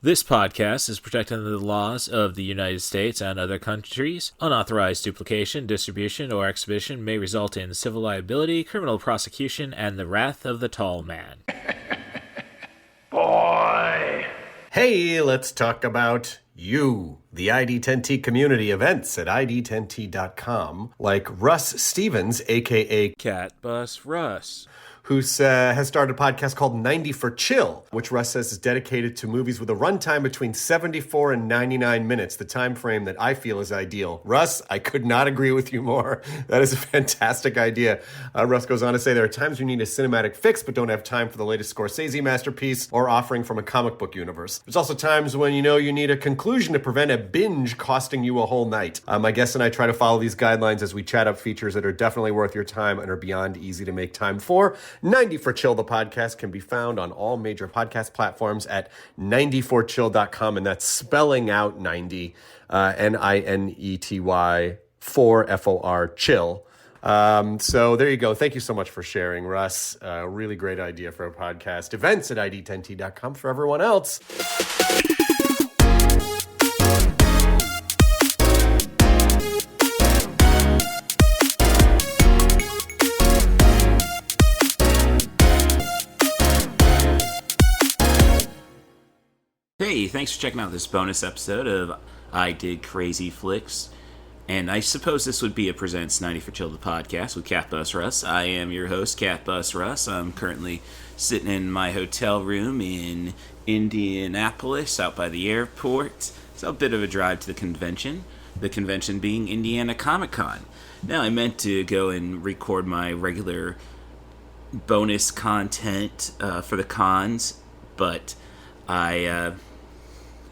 This podcast is protected under the laws of the United States and other countries. Unauthorized duplication, distribution, or exhibition may result in civil liability, criminal prosecution, and the wrath of the tall man. Boy! Hey, let's talk about you, the ID10T community events at ID10T.com, like Russ Stevens, a.k.a. Catbus Russ, who has started a podcast called 90 for Chill, which Russ says is dedicated to movies with a runtime between 74 and 99 minutes, the time frame that I feel is ideal. Russ, I could not agree with you more. That is a fantastic idea. Russ goes on to say there are times you need a cinematic fix but don't have time for the latest Scorsese masterpiece or offering from a comic book universe. There's also times when you need a conclusion to prevent a binge costing you a whole night. My guest and I try to follow these guidelines as we chat up features that are definitely worth your time and are beyond easy to make time for. 90 for Chill, the podcast, can be found on all major podcast platforms at 90forchill.com, and that's spelling out 90, N-I-N-E-T-Y, 4 F-O-R, chill. So there you go. Thank you so much for sharing, Russ. Really great idea for a podcast. Events at ID10T.com for everyone else. Hey, thanks for checking out this bonus episode of I Did Crazy Flicks. And I suppose this would be a Presents 90 for Chill, the podcast with Catbus Russ. I am your host, Catbus Russ. I'm currently sitting in my hotel room in Indianapolis, out by the airport. It's a bit of a drive to the convention being Indiana Comic Con. Now, I meant to go and record my regular bonus content for the cons, but I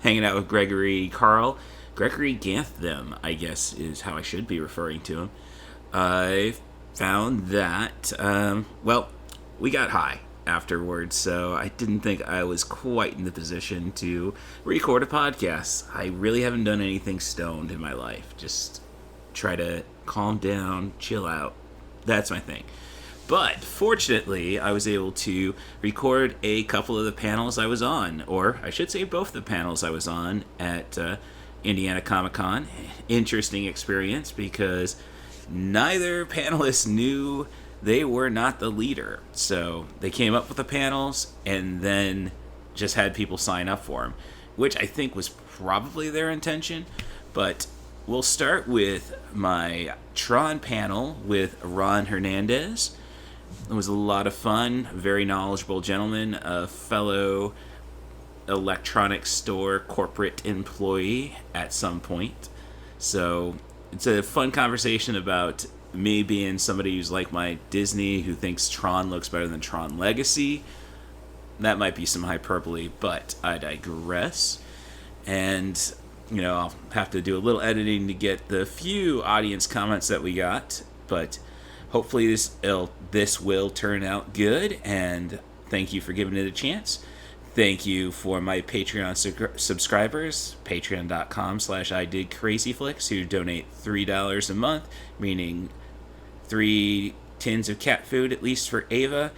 hanging out with Gregory Gantham, I guess is how I should be referring to him. I found that, we got high afterwards, so I didn't think I was quite in the position to record a podcast. I really haven't done anything stoned in my life. Just try to calm down, chill out. That's my thing. But fortunately, I was able to record a couple of the panels I was on, or I should say both the panels I was on at Indiana Comic Con. Interesting experience because neither panelist knew they were not the leader. So they came up with the panels and then just had people sign up for them, which I think was probably their intention. But we'll start with my Tron panel with Ron Hernandez. It was a lot of fun, very knowledgeable gentleman, a fellow electronics store corporate employee at some point. So it's a fun conversation about me being somebody who's like my Disney, who thinks Tron looks better than Tron Legacy. That might be some hyperbole, but I digress. And, I'll have to do a little editing to get the few audience comments that we got, but hopefully this will turn out good, and thank you for giving it a chance. Thank you for my Patreon subscribers, patreon.com/IDidCrazyFlicks, who donate $3 a month, meaning 3 tins of cat food, at least for Ava.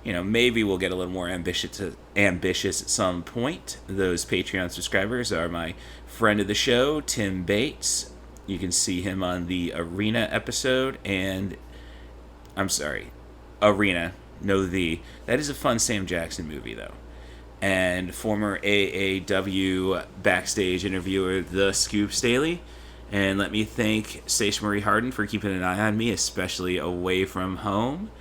Maybe we'll get a little more ambitious at some point. Those Patreon subscribers are my friend of the show, Tim Bates. You can see him on the Arena episode, and Arena. That is a fun Sam Jackson movie, though. And former AAW backstage interviewer, The Scoop Staley. And let me thank Sasha Marie Harden for keeping an eye on me, especially away from home.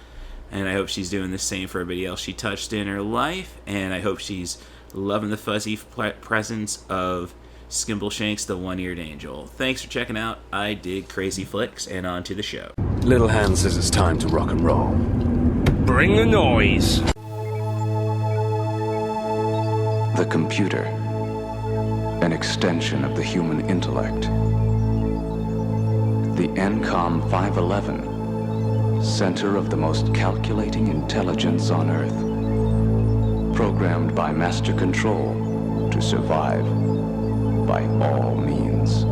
And I hope she's doing the same for everybody else she touched in her life. And I hope she's loving the fuzzy presence of Skimbleshanks, the one-eared angel. Thanks for checking out I Did Crazy Flicks, and on to the show. Little Hand says it's time to rock and roll. Bring the noise. The computer, an extension of the human intellect. The NCOM 511, center of the most calculating intelligence on Earth. Programmed by Master Control to survive by all means.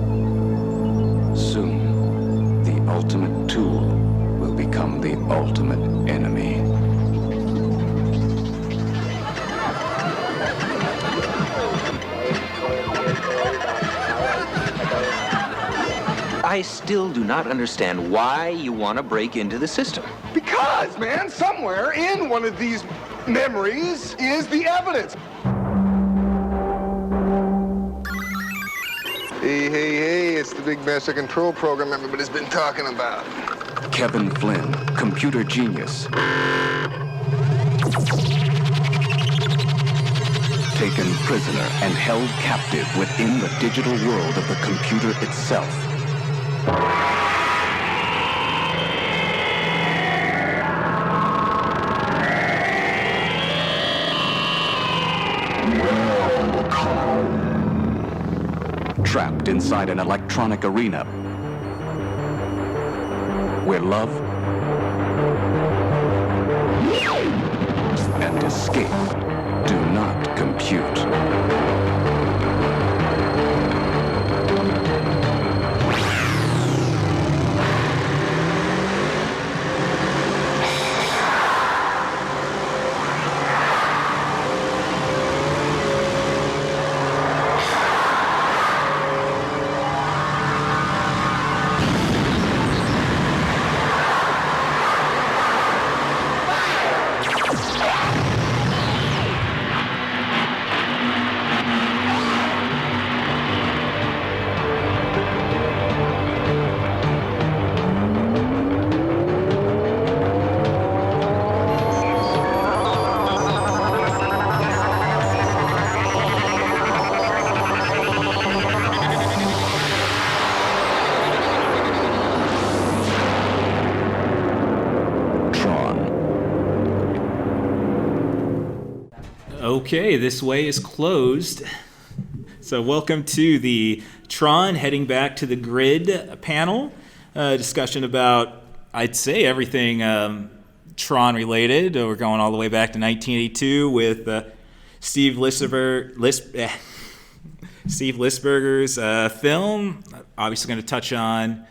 Soon, the ultimate tool will become the ultimate enemy. I still do not understand why you want to break into the system. Because, man, somewhere in one of these memories is the evidence. Hey, it's the big master control program everybody's been talking about. Kevin Flynn, computer genius. Taken prisoner and held captive within the digital world of the computer itself. Trapped inside an electronic arena where love and escape do not compute. Okay, this way is closed. So welcome to the Tron Heading Back to the Grid panel. Discussion about, I'd say, everything Tron related. We're going all the way back to 1982 with Steve Lisberger's film. Obviously going to touch on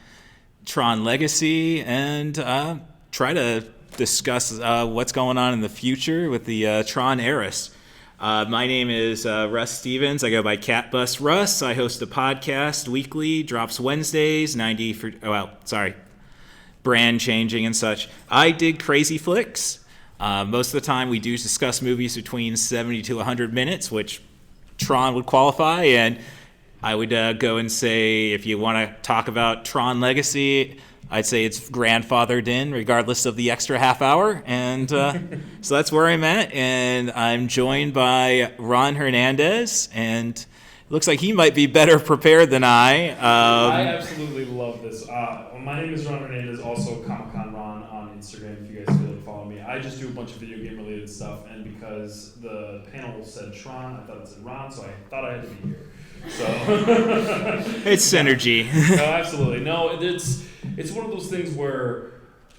Tron Legacy and try to discuss what's going on in the future with the Tron Heiress. My name is Russ Stevens. I go by Catbus Russ. I host a podcast weekly, drops Wednesdays, brand changing and such. I dig crazy flicks. Most of the time we do discuss movies between 70 to 100 minutes, which Tron would qualify, and I would go and say if you want to talk about Tron Legacy, I'd say it's grandfathered in regardless of the extra half hour. And so that's where I'm at. And I'm joined by Ron Hernandez. And it looks like he might be better prepared than I. I absolutely love this. My name is Ron Hernandez, also Comic-Con Ron on Instagram if you guys feel like follow me. I just do a bunch of video game related stuff. And because the panel said Tron, I thought it said Ron, so I thought I had to be here. So It's synergy. No, absolutely. No, it's one of those things where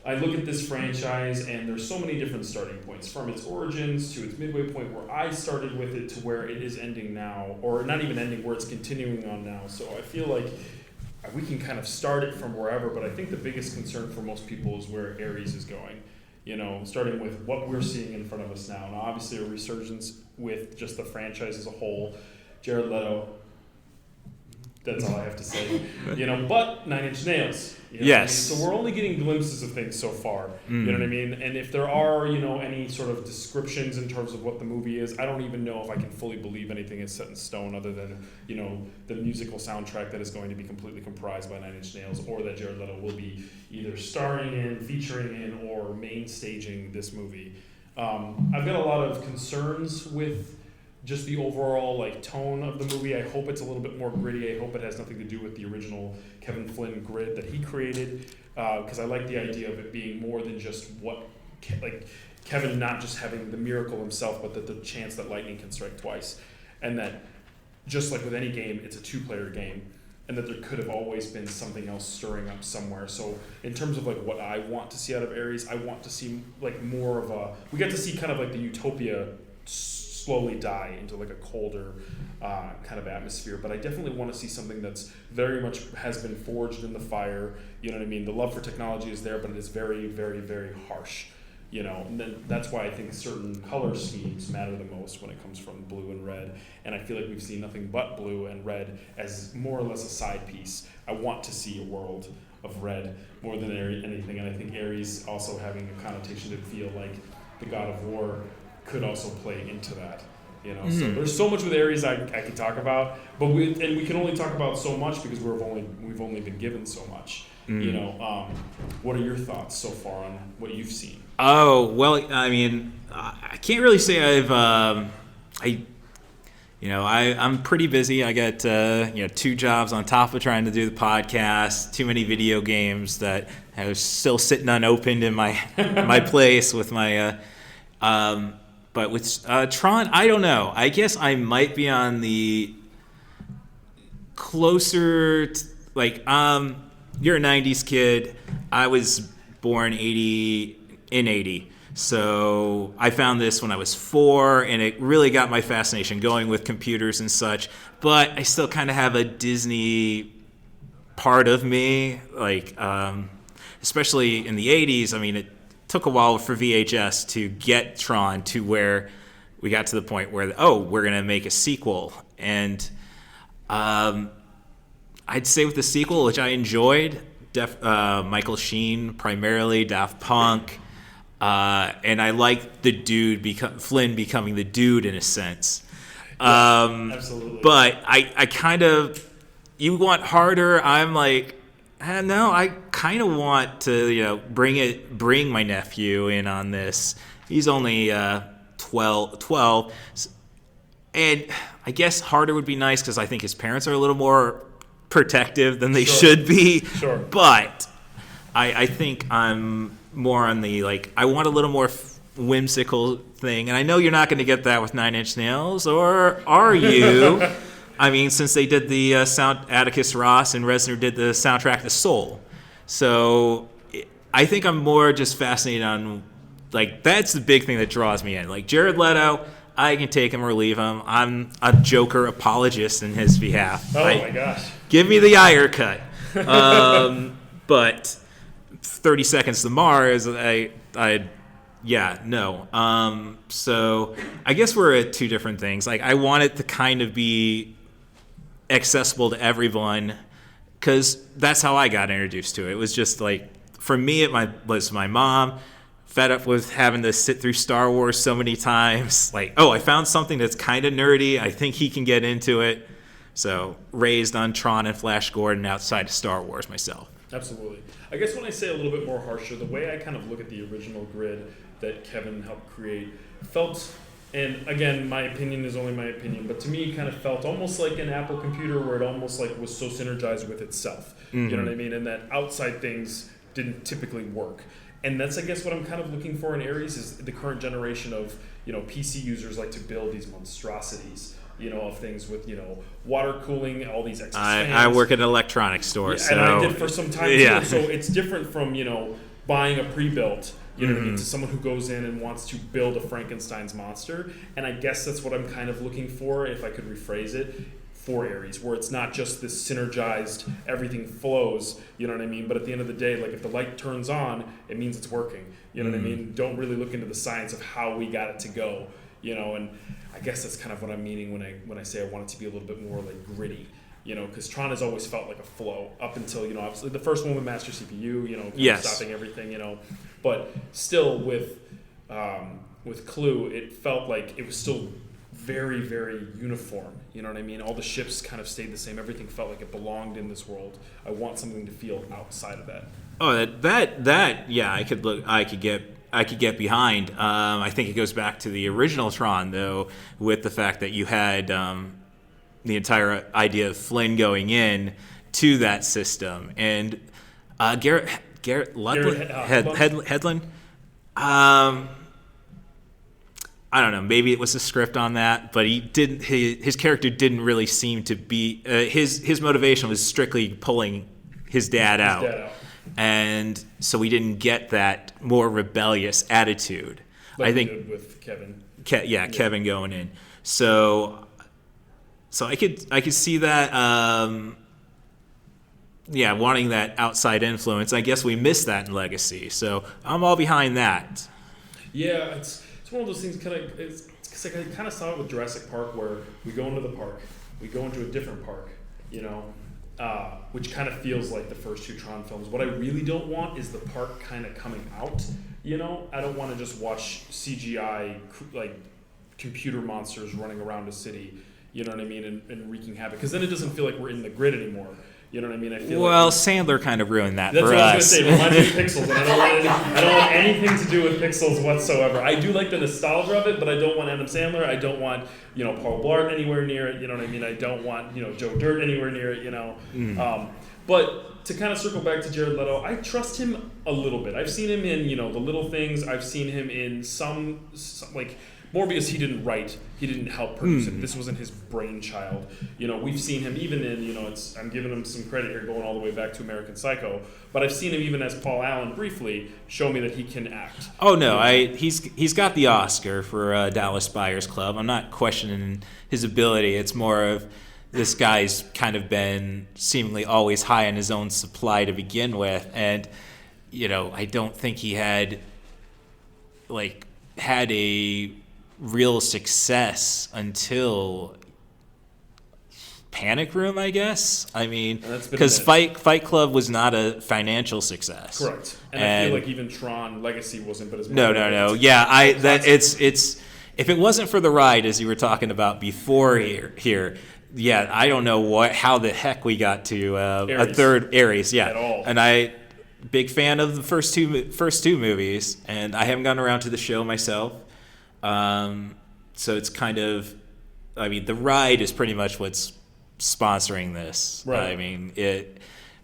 I look at this franchise and there's so many different starting points, from its origins to its midway point where I started with it to where it is ending now, or not even ending, where it's continuing on now. So I feel like we can kind of start it from wherever, but I think the biggest concern for most people is where Ares is going. You know, starting with what we're seeing in front of us now. Now, obviously, a resurgence with just the franchise as a whole. Jared Leto. That's all I have to say. You know, but Nine Inch Nails. You know Yes. what I mean? So we're only getting glimpses of things so far. You know what I mean? And if there are, you know, any sort of descriptions in terms of what the movie is, I don't even know if I can fully believe anything is set in stone other than, you know, the musical soundtrack that is going to be completely comprised by Nine Inch Nails, or that Jared Leto will be either starring in, featuring in, or main staging this movie. I've got a lot of concerns with just the overall like tone of the movie. I hope it's a little bit more gritty. I hope it has nothing to do with the original Kevin Flynn grid that he created, because I like the idea of it being more than just what like Kevin not just having the miracle himself, but that the chance that lightning can strike twice, and that just like with any game, it's a two-player game, and that there could have always been something else stirring up somewhere. So in terms of like what I want to see out of Ares, I want to see like more of a, we get to see kind of like the utopia slowly die into like a colder kind of atmosphere, but I definitely want to see something that's very much has been forged in the fire. You know what I mean? The love for technology is there, but it is very, very, very harsh. And then that's why I think certain color schemes matter the most when it comes from blue and red. And I feel like we've seen nothing but blue and red as more or less a side piece. I want to see a world of red more than anything, and I think Ares also having a connotation to feel like the god of war could also play into that. So there's so much with Ares I could talk about, but we can only talk about so much because we've only been given so much. What are your thoughts so far on what you've seen? Oh, well, I mean, I can't really say I'm pretty busy. I got 2 jobs on top of trying to do the podcast, too many video games that I was still sitting unopened in my my place with my but with Tron, I don't know. I guess I might be on the closer you're a 90s kid. I was born in 80. So I found this when I was 4, and it really got my fascination going with computers and such. But I still kind of have a Disney part of me, especially in the 80s. I mean, it took a while for VHS to get Tron to where we got to the point where, we're going to make a sequel. And I'd say with the sequel, which I enjoyed, Michael Sheen primarily, Daft Punk, and I like the dude, Flynn becoming the dude in a sense. Absolutely. But I kind of, you want harder, I'm like, no, I kind of want to, bring my nephew in on this. He's only 12, and I guess harder would be nice because I think his parents are a little more protective than they should be. Sure. But I think I'm more on the, I want a little more whimsical thing. And I know you're not going to get that with Nine Inch Nails, or are you? I mean, since they did the Atticus Ross and Reznor did the soundtrack to Soul. So I think I'm more just fascinated on, that's the big thing that draws me in. Jared Leto, I can take him or leave him. I'm a Joker apologist in his behalf. My gosh. Give me the Iyer cut. But 30 Seconds to Mars, no. So I guess we're at 2 different things. I want it to kind of be accessible to everyone because that's how I got introduced to it. It was just for me, it was my mom, fed up with having to sit through Star Wars so many times. I found something that's kind of nerdy. I think he can get into it. So raised on Tron and Flash Gordon outside of Star Wars myself. Absolutely. I guess when I say a little bit more harsher, the way I kind of look at the original grid that Kevin helped create felt, and again, my opinion is only my opinion, but to me it kind of felt almost like an Apple computer where it almost was so synergized with itself. Mm-hmm. You know what I mean? And that outside things didn't typically work. And that's, I guess, what I'm kind of looking for in Ares is the current generation of, PC users like to build these monstrosities, of things with, water cooling, all these extra fans. I work at an electronics store, yeah, so... And I did for some time, too. So it's different from, buying a pre-built, what I mean, to someone who goes in and wants to build a Frankenstein's monster. And I guess that's what I'm kind of looking for, if I could rephrase it, for Ares, where it's not just this synergized, everything flows, you know what I mean? But at the end of the day, if the light turns on, it means it's working, you know what I mean? Don't really look into the science of how we got it to go, and I guess that's kind of what I'm meaning when I say I want it to be a little bit more gritty, because Tron has always felt like a flow up until, obviously the first one with Master CPU, yes. Stopping everything, but still with Clue, it felt like it was still very, very uniform. You know what I mean? All the ships kind of stayed the same. Everything felt like it belonged in this world. I want something to feel outside of that. Oh, that yeah, I could get behind. I think it goes back to the original Tron though, with the fact that you had the entire idea of Flynn going in to that system, and Garrett Hedlund. I don't know. Maybe it was a script on that, but he didn't. His character didn't really seem to be. His motivation was strictly pulling his dad out, and so we didn't get that more rebellious attitude. Like I think we did with Kevin. Kevin going in. So I could see that. Wanting that outside influence. I guess we missed that in Legacy. So I'm all behind that. Yeah, it's one of those things. It's like I kind of saw it with Jurassic Park, where we go into the park, we go into a different park, which kind of feels like the first two Tron films. What I really don't want is the park kind of coming out. I don't want to just watch CGI like computer monsters running around a city. You know what I mean, and wreaking havoc. Because then it doesn't feel like we're in the grid anymore. You know what I mean? I feel Sandler kind of ruined that for us. That's what I was going to say. It reminds me of Pixels, and I don't want anything to do with Pixels whatsoever. I do like the nostalgia of it, but I don't want Adam Sandler. I don't want Paul Blart anywhere near it. You know what I mean? I don't want Joe Dirt anywhere near it. But to kind of circle back to Jared Leto, I trust him a little bit. I've seen him in The Little Things. I've seen him in some like. Morbius, he didn't write, he didn't help produce it. This wasn't his brainchild. We've seen him even in, I'm giving him some credit here going all the way back to American Psycho, but I've seen him even as Paul Allen briefly show me that he can act. Oh no, he's got the Oscar for Dallas Buyers Club. I'm not questioning his ability. It's more of this guy's kind of been seemingly always high on his own supply to begin with, and I don't think he had a real success until Panic Room, I guess. I mean, because Fight Club was not a financial success. Correct. And I feel like even Tron Legacy wasn't, but as no. Yeah, it's if it wasn't for the ride, as you were talking about before here. Yeah, I don't know how the heck we got to a third Ares. Yeah, at all. And big fan of the first two movies, and I haven't gotten around to the show myself. So it's kind of, the ride is pretty much what's sponsoring this. Right. I mean,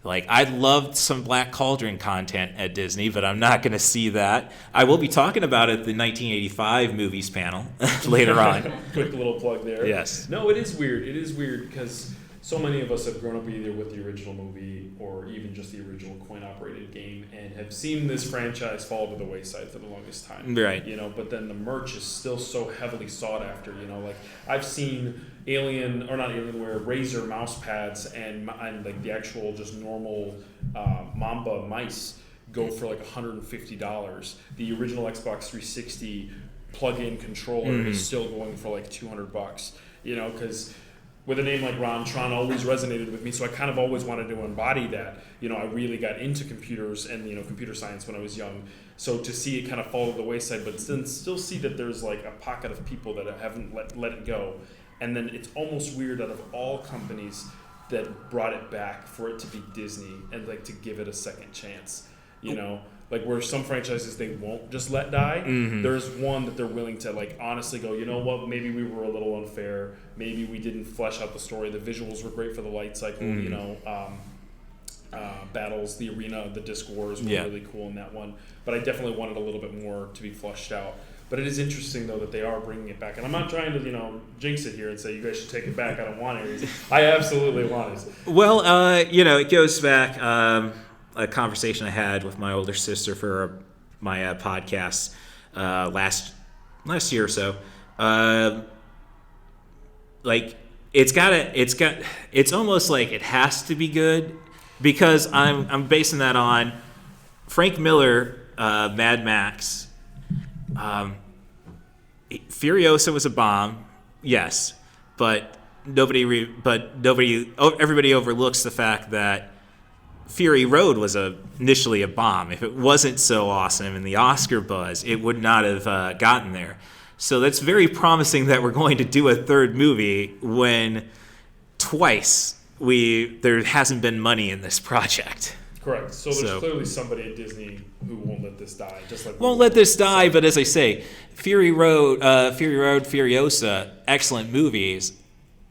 I loved some Black Cauldron content at Disney, but I'm not going to see that. I will be talking about it at the 1985 movies panel later on. Quick little plug there. Yes. No, it is weird. It is weird because so many of us have grown up either with the original movie or even just the original coin-operated game and have seen this franchise fall to the wayside for the longest time. Right. But then the merch is still so heavily sought after. Like I've seen Alienware Razer mouse pads and like the actual just normal Mamba mice go for like $150. The original Xbox 360 plug-in controller is still going for like $200. Because with a name like Ron, Tron always resonated with me, so I kind of always wanted to embody that. I really got into computers and computer science when I was young. So to see it kind of fall to the wayside, but then still see that there's like a pocket of people that haven't let it go, and then it's almost weird out of all companies that brought it back for it to be Disney and like to give it a second chance. Like where some franchises they won't just let die. There's one that they're willing to like honestly go, you know what, maybe we were a little unfair. Maybe we didn't flesh out the story. The visuals were great for the light cycle, battles, the arena, the disc wars were really cool in that one. But I definitely wanted a little bit more to be fleshed out. But it is interesting though that they are bringing it back. And I'm not trying to, jinx it here and say you guys should take it back. I don't want it. I absolutely want it. Well, it goes back. A conversation I had with my older sister for my podcast last year or so. It's almost like it has to be good because I'm basing that on Frank Miller, Mad Max. Furiosa was a bomb, yes, but everybody overlooks the fact that Fury Road was initially a bomb. If it wasn't so awesome in the Oscar buzz, it would not have gotten there. So that's very promising that we're going to do a third movie when twice there hasn't been money in this project. Correct. So there's clearly somebody at Disney who won't let this die. Won't let this die, but as I say, Fury Road, Furiosa, excellent movies.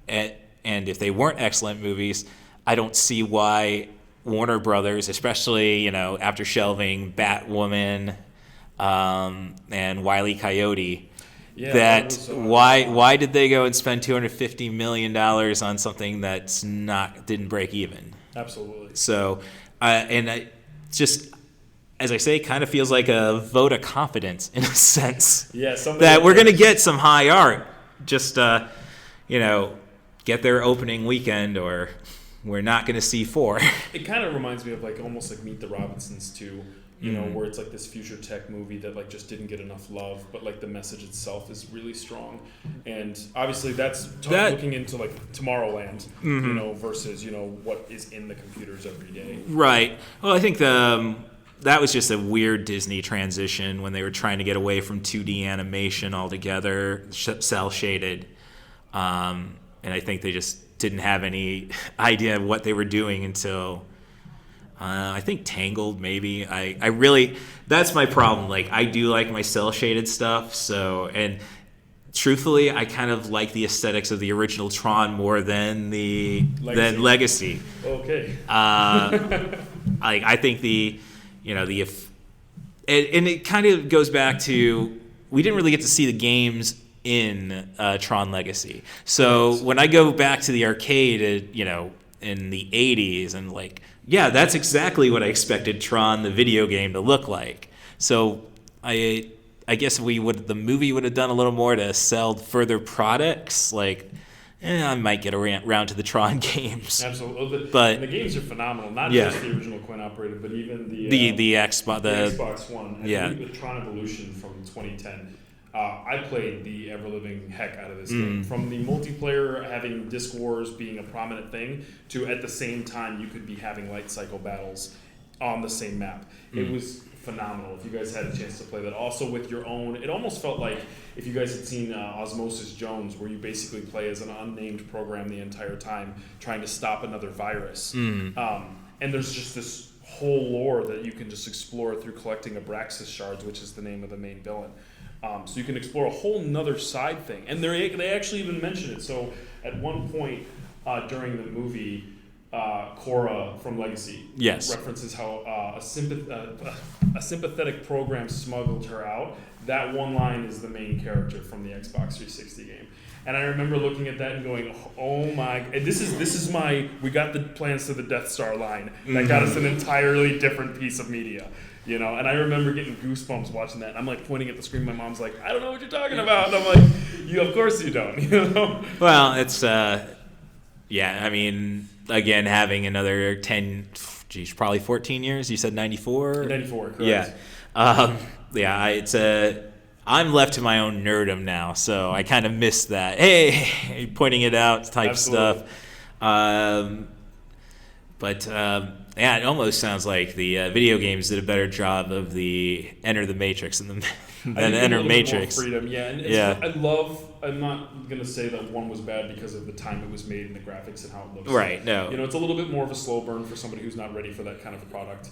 And if they weren't excellent movies, I don't see why Warner Brothers, especially after shelving Batwoman and Wile E. Coyote, why did they go and spend $250 million on something that's didn't break even? Absolutely. So, just as I say, kind of feels like a vote of confidence in a sense. Yeah, that we're going to get some high art. Just get their opening weekend or. We're not going to see 4. It kind of reminds me of almost like Meet the Robinsons too, you know, where it's like this future tech movie that like just didn't get enough love, but like the message itself is really strong. And obviously that's looking into like Tomorrowland, you know, versus, you know, what is in the computers every day. Right. Well, I think that was just a weird Disney transition when they were trying to get away from 2D animation altogether, cell shaded. And I think they just didn't have any idea of what they were doing until I think Tangled, maybe. I really, that's my problem. Like, I do like my cell shaded stuff. So, and truthfully, I kind of like the aesthetics of the original Tron more than the Legacy. Okay. I think and it kind of goes back to, we didn't really get to see the games in Tron Legacy. So when I go back to the arcade, you know, in the 80s, and like, yeah, that's exactly what I expected Tron, the video game, to look like. So I guess if the movie would have done a little more to sell further products, like, I might get around to the Tron games. Absolutely. But the games are phenomenal. Not just the original coin-operated, but even the Xbox One. And the Tron Evolution from 2010. I played the ever-living heck out of this game. From the multiplayer, having Disc Wars being a prominent thing, to at the same time you could be having light cycle battles on the same map. It was phenomenal if you guys had a chance to play that. Also with your own, it almost felt like if you guys had seen Osmosis Jones, where you basically play as an unnamed program the entire time trying to stop another virus. And there's just this whole lore that you can just explore through collecting Abraxas shards, which is the name of the main villain. So you can explore a whole nother side thing. And they actually even mention it. So at one point during the movie, Cora from Legacy references how a sympathetic program smuggled her out. That one line is the main character from the Xbox 360 game. And I remember looking at that and going, oh my, and this is my, we got the plans to the Death Star line. That got us an entirely different piece of media. You know, and I remember getting goosebumps watching that. And I'm like pointing at the screen. My mom's like, I don't know what you're talking about. And I'm like, of course you don't. You know. Well, it's I mean, again, having another 10, probably 14 years. You said 94. 94, correct. Yeah, I'm left to my own nerdom now, so I kind of miss that. Hey, pointing it out type stuff. Yeah, it almost sounds like the video games did a better job of the Enter the Matrix than Enter Matrix. More freedom, yeah. And I'm not going to say that one was bad because of the time it was made and the graphics and how it looks. Right, no. You know, it's a little bit more of a slow burn for somebody who's not ready for that kind of a product.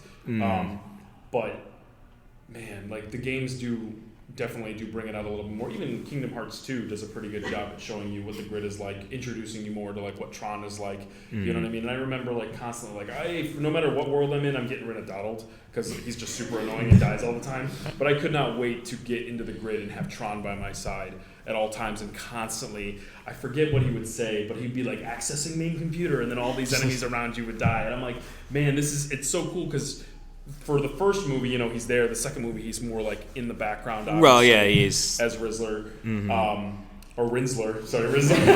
But, man, like the games definitely do bring it out a little bit more. Even Kingdom Hearts 2 does a pretty good job at showing you what the grid is like, introducing you more to like what Tron is like. You know what I mean? And I remember like constantly like, no matter what world I'm in, I'm getting rid of Donald because he's just super annoying and dies all the time. But I could not wait to get into the grid and have Tron by my side at all times and constantly, I forget what he would say, but he'd be like accessing main computer and then all these enemies around you would die. And I'm like, man, it's so cool because for the first movie, you know, he's there. The second movie, he's more like in the background. Well, yeah, he's as Rizzler, or Rinsler. Sorry, Rizzler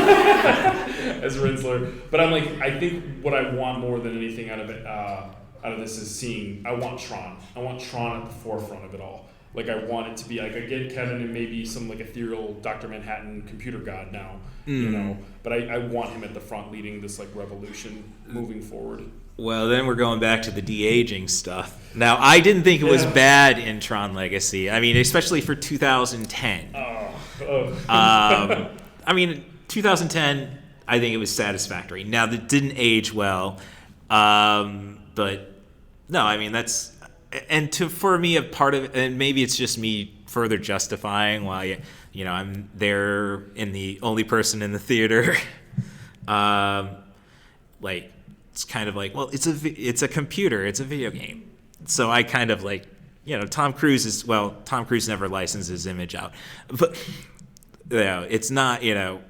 as Rinsler. But I'm like, I think what I want more than anything out of this is seeing. I want Tron. I want Tron at the forefront of it all. Like I want it to be like I get Kevin and maybe some like ethereal Dr. Manhattan computer god now, you know. But I want him at the front leading this like revolution moving forward. Well, then we're going back to the de-aging stuff. Now, I didn't think it was bad in Tron Legacy. I mean, especially for 2010. I mean, 2010, I think it was satisfactory. Now, that didn't age well, but no, I mean, that's... And for me, a part of it, and maybe it's just me further justifying why, you know, I'm there in the only person in the theater. Like, it's kind of like, well, it's a computer, it's a video game. So I kind of like, you know, Tom Cruise never licensed his image out, but you know, it's not, you know.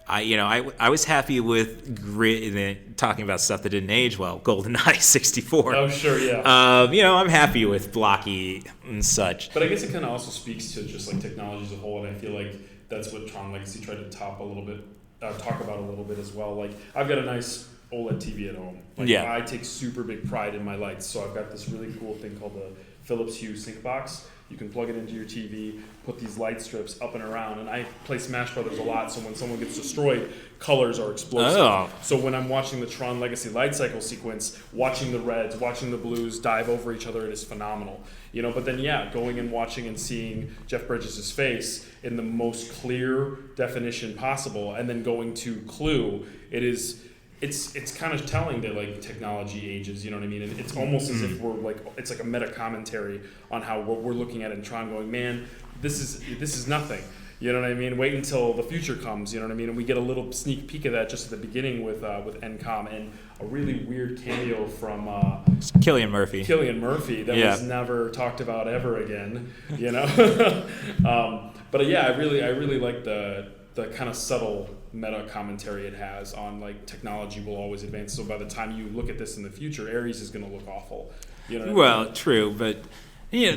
I was happy with talking about stuff that didn't age well. GoldenEye 64. Oh, sure, yeah. You know, I'm happy with blocky and such. But I guess it kind of also speaks to just like technology as a whole, and I feel like that's what Tron Legacy tried to talk about a little bit as well. Like I've got a nice OLED TV at home. Like, I take super big pride in my lights. So I've got this really cool thing called the Philips Hue Sync Box. You can plug it into your TV, put these light strips up and around, and I play Smash Brothers a lot, so when someone gets destroyed, colors are explosive. Oh. So when I'm watching the Tron Legacy light cycle sequence, watching the reds, watching the blues dive over each other, it is phenomenal. But then going and watching and seeing Jeff Bridges' face in the most clear definition possible, and then going to Clue, it's kind of telling that like technology ages, you know what I mean? And it's almost as if we're like, it's like a meta commentary on how what we're looking at in Tron, going, man, this is nothing. You know what I mean? Wait until the future comes, you know what I mean? And we get a little sneak peek of that just at the beginning with NCOM, and a really weird cameo from Cillian Murphy that was never talked about ever again, But yeah, I really like the kind of subtle meta commentary it has on like technology will always advance. So by the time you look at this in the future, Ares is going to look awful. True, but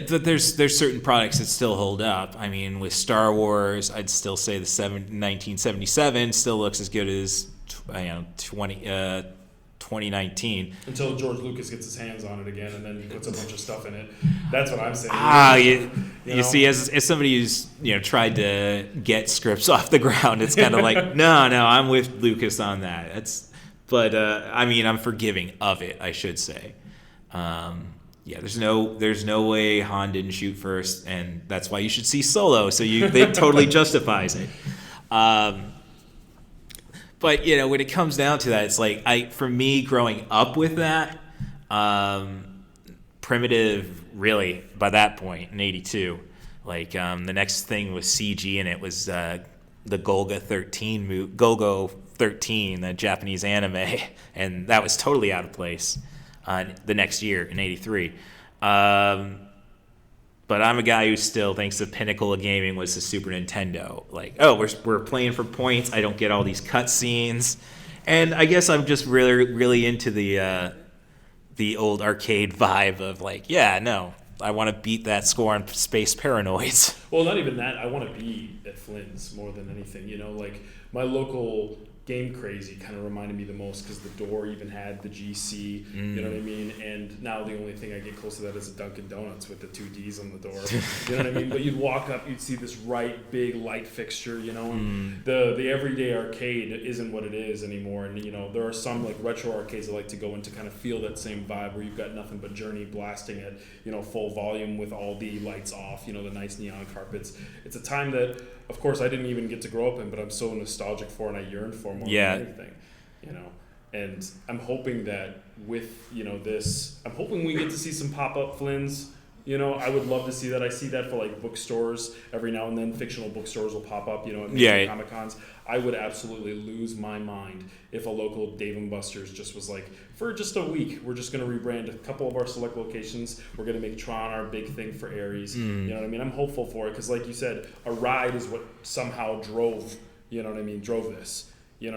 but there's certain products that still hold up. I mean, with Star Wars, I'd still say the 1977 still looks as good as 2019. Until George Lucas gets his hands on it again, and then he puts a bunch of stuff in it. That's what I'm saying. You see, as somebody who's tried to get scripts off the ground, it's kind of like no, I'm with Lucas on that. But I'm forgiving of it, I should say. There's no way Han didn't shoot first, and that's why you should see Solo. So they totally justifies it. But when it comes down to that, it's like for me growing up with that, Primitive really by that point in '82, like the next thing was CG, and it was the Golgo 13, the Japanese anime, and that was totally out of place. The next year in '83. But I'm a guy who still thinks the pinnacle of gaming was the Super Nintendo. Like, we're playing for points. I don't get all these cutscenes, and I guess I'm just really into the old arcade vibe of like, I want to beat that score on Space Paranoids. Well, not even that. I want to be at Flynn's more than anything. Like my local Game Crazy kind of reminded me the most because the door even had the GC, you know what I mean? And now the only thing I get close to that is a Dunkin' Donuts with the 2 Ds on the door, you know what I mean? But you'd walk up, you'd see this big light fixture, and the everyday arcade isn't what it is anymore. And, there are some like retro arcades that like to go in to kind of feel that same vibe where you've got nothing but Journey blasting at, full volume with all the lights off, the nice neon carpets. It's a time that, of course, I didn't even get to grow up in, but I'm so nostalgic for and I yearn for more than anything, And I'm hoping that with, this, I'm hoping we get to see some pop-up Flynn's. I would love to see that. I see that for like bookstores every now and then. Fictional bookstores will pop up, at major Comic Cons. I would absolutely lose my mind if a local Dave & Buster's just was like, for just a week, we're just going to rebrand a couple of our select locations. We're going to make Tron our big thing for Ares. You know what I mean? I'm hopeful for it because, like you said, a ride is what somehow drove this. You know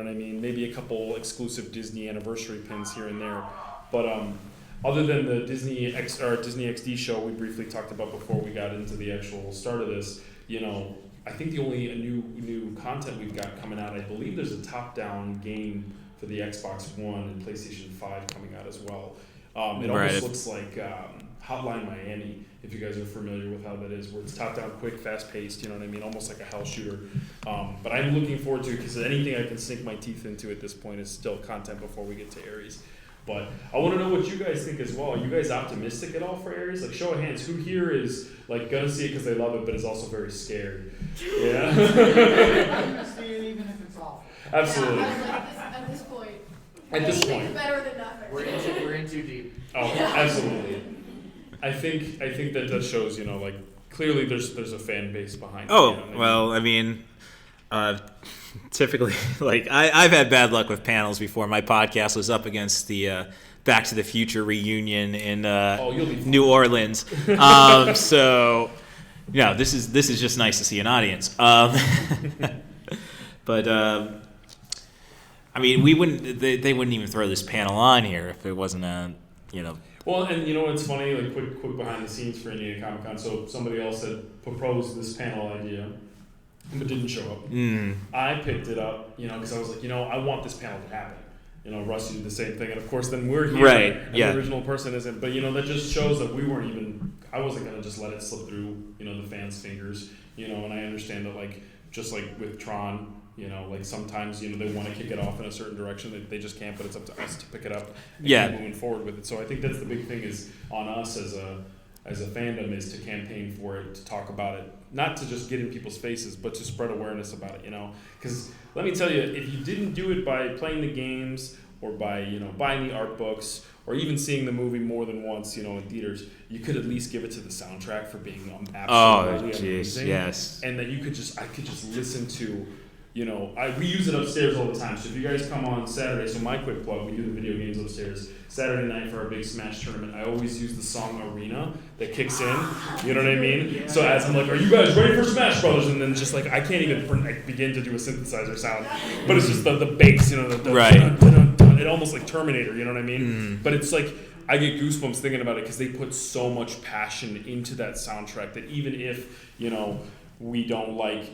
what I mean? Maybe a couple exclusive Disney anniversary pins here and there. But other than the Disney XD show we briefly talked about before we got into the actual start of this, I think the only new content we've got coming out, I believe there's a top-down game for the Xbox One and PlayStation 5 coming out as well. It almost looks like Hotline Miami, if you guys are familiar with how that is, where it's top-down, quick, fast-paced, you know what I mean, almost like a hell shooter. But I'm looking forward to it because anything I can sink my teeth into at this point is still content before we get to Ares. But I want to know what you guys think as well. Are you guys optimistic at all for Ares? Like, show of hands, who here is like gonna see it because they love it, but is also very scared? Yeah. See it even if it's awful. Absolutely. At this point. It's better than nothing. We're in too deep. Oh, absolutely. I think that shows, like clearly there's a fan base behind it. Well, I mean, typically, like I've had bad luck with panels before. My podcast was up against the Back to the Future reunion in New Orleans. So, this is just nice to see an audience. But I mean, they wouldn't even throw this panel on here if it wasn't Well, and it's funny, like quick behind the scenes for Indiana Comic Con. So somebody else had proposed this panel idea, but didn't show up. I picked it up, because I was like, I want this panel to happen. Russ, you did the same thing, and of course, then we're here, Right, and yeah. the original person isn't. But that just shows that we weren't even. I wasn't gonna just let it slip through, the fans' fingers, and I understand that, like, just like with Tron, like sometimes, they want to kick it off in a certain direction, they just can't, but it's up to us to pick it up and keep moving forward with it. So I think that's the big thing is on us as a fandom is to campaign for it, to talk about it, not to just get in people's faces, but to spread awareness about it, because let me tell you, if you didn't do it by playing the games or by, buying the art books or even seeing the movie more than once, in theaters, you could at least give it to the soundtrack for being absolutely amazing. Yes. And that I could just listen to, we use it upstairs all the time. So if you guys come on Saturday, so my quick plug, we do the video games upstairs. Saturday night for our big Smash tournament, I always use the song Arena that kicks in. You know what I mean? So as I'm like, are you guys ready for Smash Brothers? And then just like, I can't even begin to do a synthesizer sound. But it's just the bass, it almost like Terminator, you know what I mean? But it's like, I get goosebumps thinking about it because they put so much passion into that soundtrack that even if, we don't like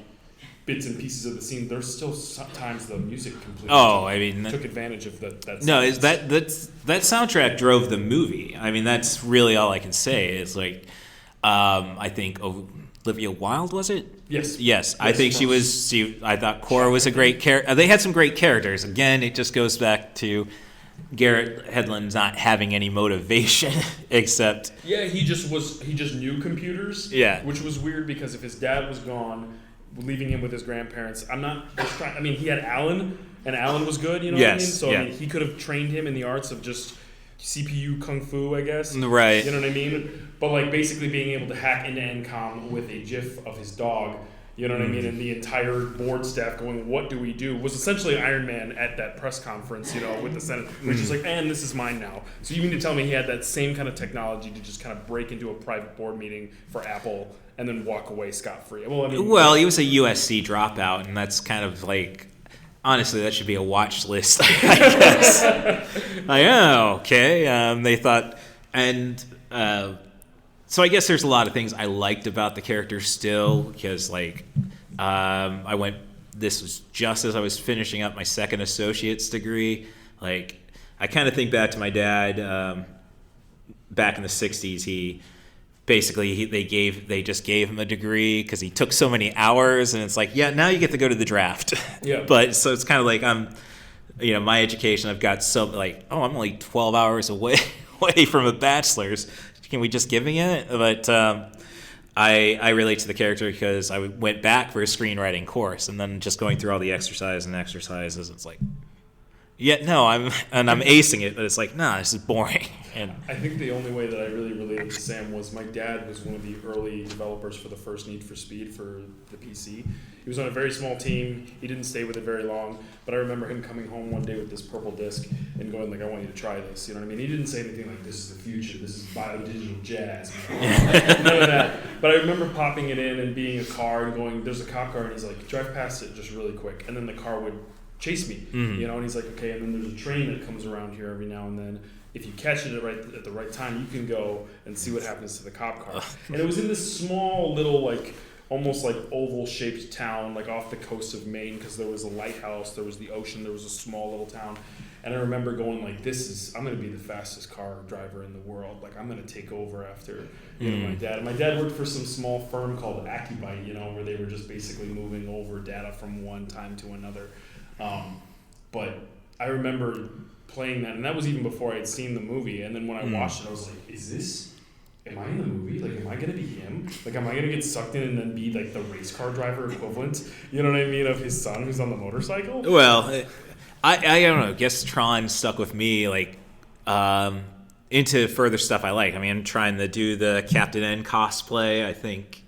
bits and pieces of the scene, there's still sometimes the music completely took advantage of that. No, that soundtrack drove the movie. I mean, that's really all I can say. It's like, I think Olivia Wilde, was it? Yes. I think she was. I thought Cora was a great character. They had some great characters. Again, it just goes back to Garrett Hedlund's not having any motivation except. Yeah, he just knew computers. Yeah, which was weird because if his dad was gone, leaving him with his grandparents. I'm not just trying. I mean, he had Alan, and Alan was good. You know what I mean? So I mean, he could have trained him in the arts of just CPU kung fu, I guess. Right. You know what I mean? But like basically being able to hack into NCOM with a GIF of his dog. You know what I mean? And the entire board staff going, what do we do? Was essentially Iron Man at that press conference, with the Senate, which is like, and this is mine now. So you mean to tell me he had that same kind of technology to just kind of break into a private board meeting for Apple and then walk away scot-free? Well, he was a USC dropout, and that's kind of like, honestly, that should be a watch list, I guess. Okay. They thought, and so I guess there's a lot of things I liked about the character still, because like this was just as I was finishing up my second associate's degree. Like, I kind of think back to my dad back in the 60s. They just gave him a degree because he took so many hours, and it's like, yeah, now you get to go to the draft. Yeah. But so it's kind of like my education, I've got I'm only 12 hours away from a bachelor's. Can we just give me it? But I relate to the character because I went back for a screenwriting course, and then just going through all the exercises, it's like, yeah, no, I'm acing it, but it's like, nah, this is boring. And I think the only way that I really related to Sam was my dad was one of the early developers for the first Need for Speed for the PC. He was on a very small team. He didn't stay with it very long, but I remember him coming home one day with this purple disc and going like, I want you to try this. You know what I mean? He didn't say anything like, this is the future, this is biodigital jazz. None of that. But I remember popping it in and being a car and going, there's a cop car, and he's like, drive past it just really quick. And then the car would chase me, and he's like, okay, and then there's a train that comes around here every now and then. If you catch it at the right time, you can go and see what happens to the cop car. And it was in this small little, like, almost like oval-shaped town, like off the coast of Maine, because there was a lighthouse, there was the ocean, there was a small little town. And I remember going like, I'm going to be the fastest car driver in the world. Like, I'm going to take over after my dad. And my dad worked for some small firm called Accubyte, where they were just basically moving over data from one time to another. But I remember playing that, and that was even before I had seen the movie. And then when I watched it, I was like, am I in the movie? Like, am I going to be him? Like, am I going to get sucked in and then be like the race car driver equivalent, you know what I mean, of his son who's on the motorcycle? Well, I don't know. I guess Tron stuck with me, like, into further stuff I like. I mean, I'm trying to do the Captain N cosplay. I think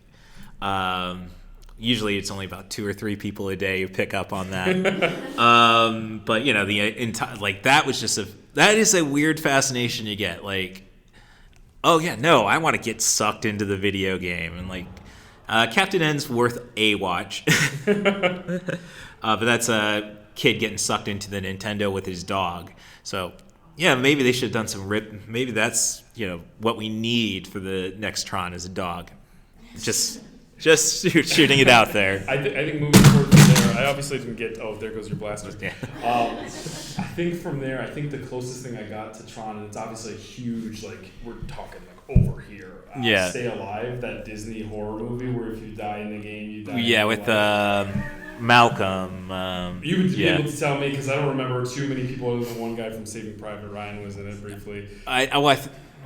usually it's only about 2 or 3 people a day who pick up on that. But the entire, like, that is a weird fascination you get. Like, oh yeah, no, I want to get sucked into the video game, and like Captain N's worth a watch. But that's a kid getting sucked into the Nintendo with his dog. So yeah, maybe they should have done maybe that's what we need for the next Tron is a dog. Just shooting it out there. I think moving forward from there, I obviously didn't get, there goes your blaster. Yeah. I think from there, I think the closest thing I got to Tron, and it's obviously a huge, like, we're talking like over here. Stay Alive, that Disney horror movie where if you die in the game, you die. Yeah, with Malcolm. You would be able to tell me because I don't remember too many people other than one guy from Saving Private Ryan was in it briefly.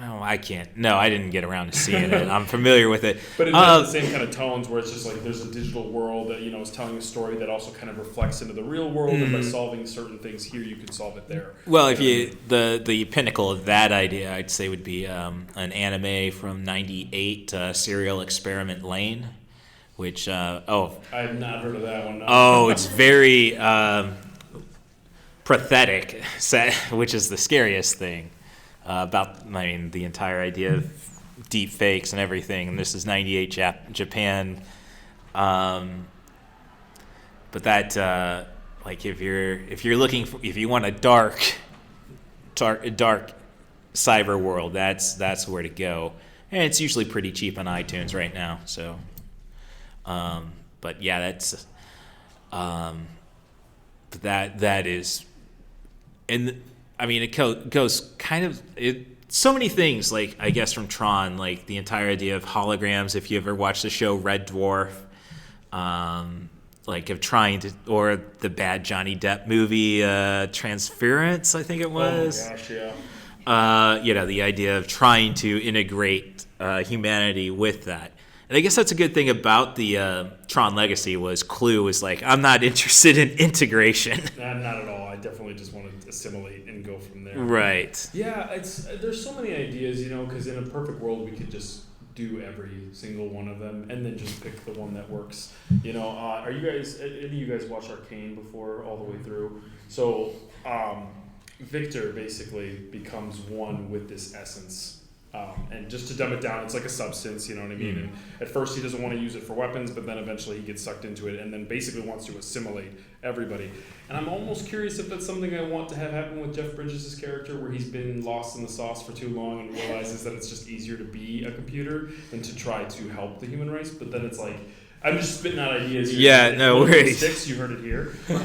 I can't. No, I didn't get around to seeing it. I'm familiar with it. But it has the same kind of tones where it's just like there's a digital world that, is telling a story that also kind of reflects into the real world, and by solving certain things here, you can solve it there. Well, if the pinnacle of that idea, I'd say would be an anime from '98, Serial Experiment Lane, which I have not heard of that one. No. Oh, it's very pathetic, which is the scariest thing. The entire idea of deep fakes and everything, and this is '98 Japan. But that, if you're looking for, if you want a dark cyber world, that's where to go, and it's usually pretty cheap on iTunes right now. So, but yeah, that's, that is, and. It goes kind of so many things, like, I guess, from Tron, like the entire idea of holograms. If you ever watched the show Red Dwarf, of trying to, or the bad Johnny Depp movie Transference, I think it was. Oh my gosh, yeah. The idea of trying to integrate humanity with that. And I guess that's a good thing about the Tron Legacy was Clue was like, I'm not interested in integration. Not at all. I definitely just want to assimilate and go from there. Right. Yeah, there's so many ideas, because in a perfect world we could just do every single one of them and then just pick the one that works. Are you guys? Any of you guys watch Arcane before all the way through? So Victor basically becomes one with this essence. And just to dumb it down, it's like a substance, you know what I mean? And at first he doesn't want to use it for weapons, but then eventually he gets sucked into it and then basically wants to assimilate everybody. And I'm almost curious if that's something I want to have happen with Jeff Bridges' character, where he's been lost in the sauce for too long and realizes that it's just easier to be a computer than to try to help the human race. But then it's like, I'm just spitting out ideas here. Yeah, no worries. Sticks, you heard it here. But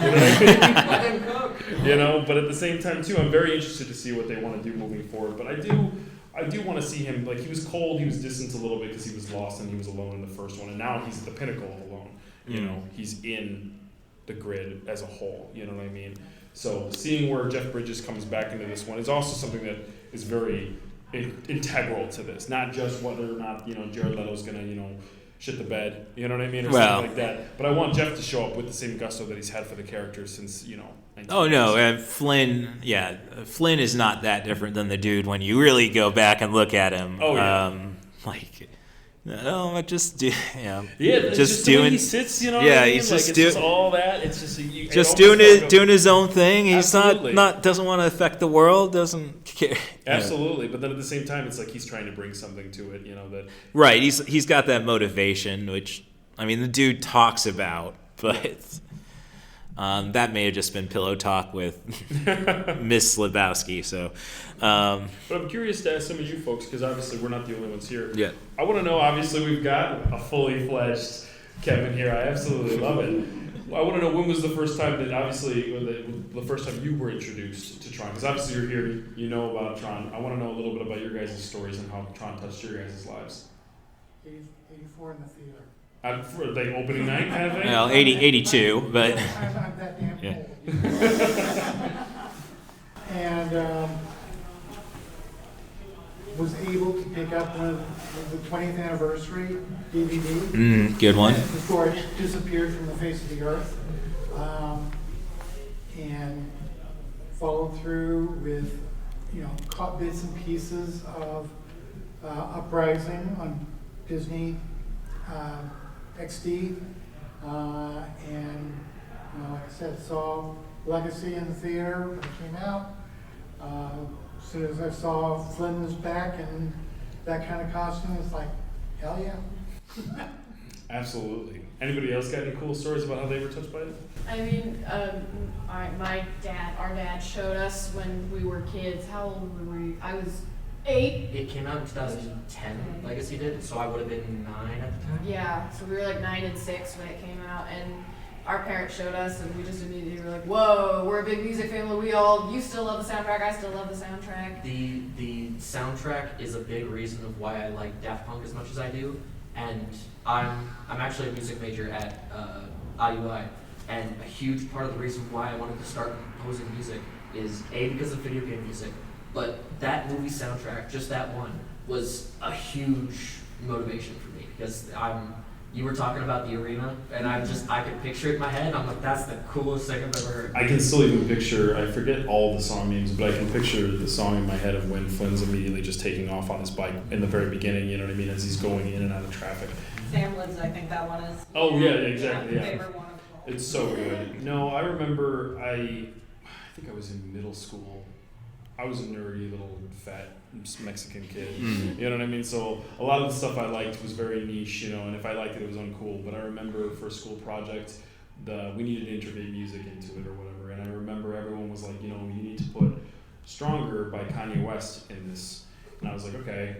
at the same time, too, I'm very interested to see what they want to do moving forward. But I do want to see him, like, he was cold, he was distant a little bit because he was lost and he was alone in the first one, and now he's at the pinnacle of alone. He's in the grid as a whole, you know what I mean? So seeing where Jeff Bridges comes back into this one is also something that is very integral to this, not just whether or not, Jared Leto's going to, shit the bed, you know what I mean, or something like that. But I want Jeff to show up with the same gusto that he's had for the characters since, Oh no, Flynn is not that different than the dude when you really go back and look at him. Oh yeah. Just do, yeah, just doing. The way he sits, you know. Yeah, what I mean? he's just doing all that. It's just doing his own thing. He's Absolutely. not doesn't want to affect the world. Doesn't care. Absolutely, but then at the same time, it's like he's trying to bring something to it. That right. He's got that motivation, which the dude talks about, but. That may have just been pillow talk with Miss Lebowski. So, but I'm curious to ask some of you folks, because obviously we're not the only ones here. Yeah. I want to know. Obviously, we've got a fully fledged Kevin here. I absolutely love it. I want to know, when was the first time that the first time you were introduced to Tron? Because obviously you're here, you know about Tron. I want to know a little bit about your guys' stories and how Tron touched your guys' lives. 84 in the theater. For like opening night kind of thing? Well, 82, but... I'm that damn yeah. old. And was able to pick up one of the 20th anniversary DVD. Good one. Before it disappeared from the face of the earth. And followed through with, caught bits and pieces of Uprising on Disney XD, and like I said, saw Legacy in the theater when it came out. As soon as I saw Flynn was back and that kind of costume, it's like, hell yeah. Absolutely. Anybody else got any cool stories about how they were touched by it? Our dad showed us when we were kids. How old were we? I was 8. It came out in 2010, Legacy did, so I would have been 9 at the time. Yeah, so we were like 9 and 6 when it came out, and our parents showed us, and we just immediately were like, whoa, we're a big music family. You still love the soundtrack, I still love the soundtrack. The soundtrack is a big reason of why I like Daft Punk as much as I do, and I'm actually a music major at IUI, and a huge part of the reason why I wanted to start composing music is A, because of video game music, but that movie soundtrack, just that one, was a huge motivation for me, because you were talking about the arena, and I could picture it in my head, and I'm like, that's the coolest thing I've ever heard. I can still even picture, I forget all the song names, but I can picture the song in my head of when Flynn's immediately just taking off on his bike in the very beginning, you know what I mean, as he's going in and out of traffic. Sam Lives, I think that one is. Oh, yeah, exactly, yeah. Favorite one of them. It's so good. No, I remember I think I was in middle school. I was a nerdy little fat Mexican kid. You know what I mean? So a lot of the stuff I liked was very niche, you know, and if I liked it, it was uncool. But I remember for a school project, we needed to integrate music into it or whatever. And I remember everyone was like, you know, you need to put Stronger by Kanye West in this. And I was like, okay,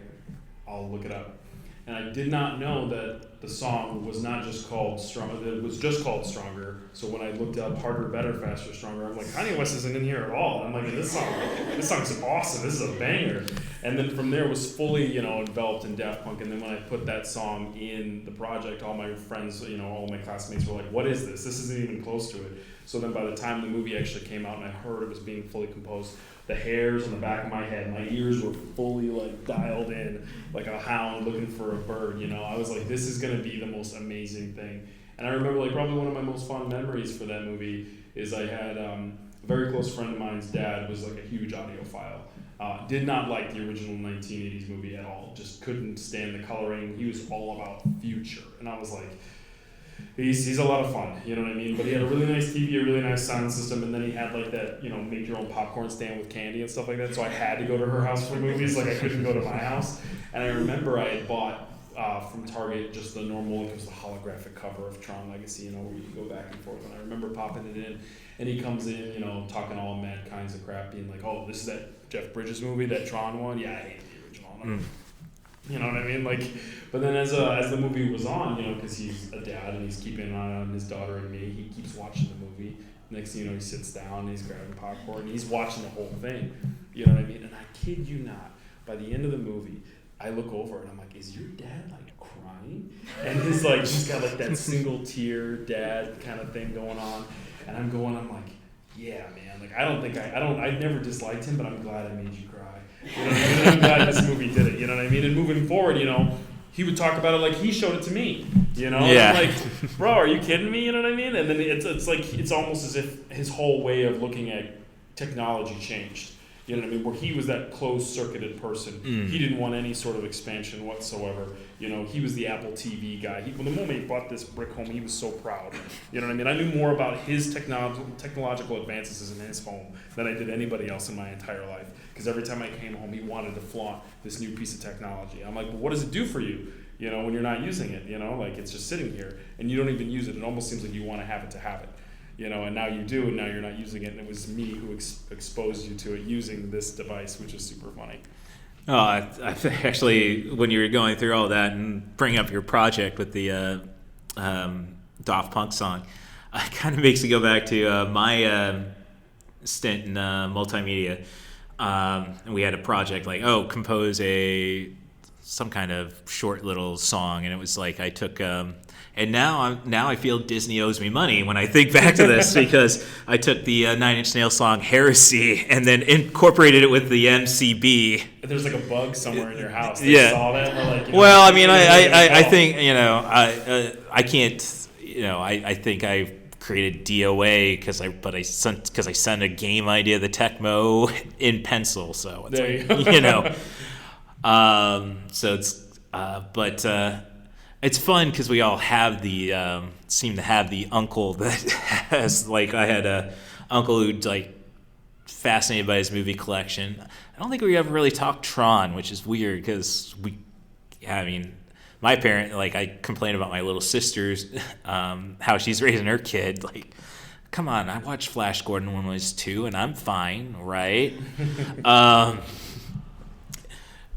I'll look it up. And I did not know that the song was not just called Stronger, it was just called Stronger. So when I looked up Harder, Better, Faster, Stronger, I'm like, Kanye West isn't in here at all. And I'm like, this song's awesome, this is a banger. And then from there it was fully, you know, enveloped in Daft Punk. And then when I put that song in the project, all my friends, you know, all my classmates were like, what is this? This isn't even close to it. So then by the time the movie actually came out and I heard it was being fully composed, the hairs on the back of my head, my ears were fully like dialed in, like a hound looking for a bird, you know. I was like, this is gonna be the most amazing thing. And I remember like probably one of my most fond memories for that movie is I had a very close friend of mine's dad was like a huge audiophile. Did not like the original 1980s movie at all, just couldn't stand the coloring. He was all about Future. And I was like, he's a lot of fun, you know what I mean? But he had a really nice TV, a really nice sound system, and then he had like that, you know, make your own popcorn stand with candy and stuff like that. So I had to go to her house for movies, like I couldn't go to my house. And I remember I had bought from Target just the normal, like it was the holographic cover of Tron Legacy, you know, where you go back and forth. And I remember popping it in, and he comes in, you know, talking all mad kinds of crap, being like, oh, this is that Jeff Bridges movie, that Tron one? Yeah, I hate the original. You know what I mean? Like, but then as the movie was on, you know, because he's a dad and he's keeping an eye on his daughter and me, he keeps watching the movie. Next thing you know, he sits down and he's grabbing popcorn and he's watching the whole thing. You know what I mean? And I kid you not, by the end of the movie, I look over and I'm like, is your dad like crying? And he's like, he's got like that single tear dad kind of thing going on. And I'm like, yeah, man. Like, I never disliked him, but I'm glad I made you cry. You know what I mean? I'm glad this movie did it, you know what I mean? And moving forward, you know, he would talk about it like he showed it to me, you know? Yeah. I'm like, bro, are you kidding me? You know what I mean? And then it's like, it's almost as if his whole way of looking at technology changed. You know what I mean? Where he was that closed-circuited person. He didn't want any sort of expansion whatsoever. You know, he was the Apple TV guy. The moment he bought this brick home, he was so proud. You know what I mean? I knew more about his technological advances in his home than I did anybody else in my entire life. Because every time I came home, he wanted to flaunt this new piece of technology. I'm like, well, what does it do for you? You know, when you're not using it, you know, like it's just sitting here and you don't even use it. It almost seems like you want to have it. You know, and now you do, and now you're not using it. And it was me who exposed you to it using this device, which is super funny. Oh, I actually, when you were going through all that and bringing up your project with the Daft Punk song, it kind of makes me go back to my stint in multimedia. And we had a project like, compose some kind of short little song, and it was like I took. And now I feel Disney owes me money when I think back to this because I took the Nine Inch Nails song "Heresy" and then incorporated it with the MCB. There's like a bug somewhere in your house. They saw that. And like, well, I mean, I think I can't. I think I created DOA because I sent a game idea to Tecmo in pencil. So it's there like, you know. So it's it's fun because we all have seem to have the uncle that has, like, I had a uncle who'd like fascinated by his movie collection. I don't think we ever really talked Tron, which is weird because my parent, like, I complain about my little sister's, how she's raising her kid. Like, come on, I watched Flash Gordon when I was 2 and I'm fine, right?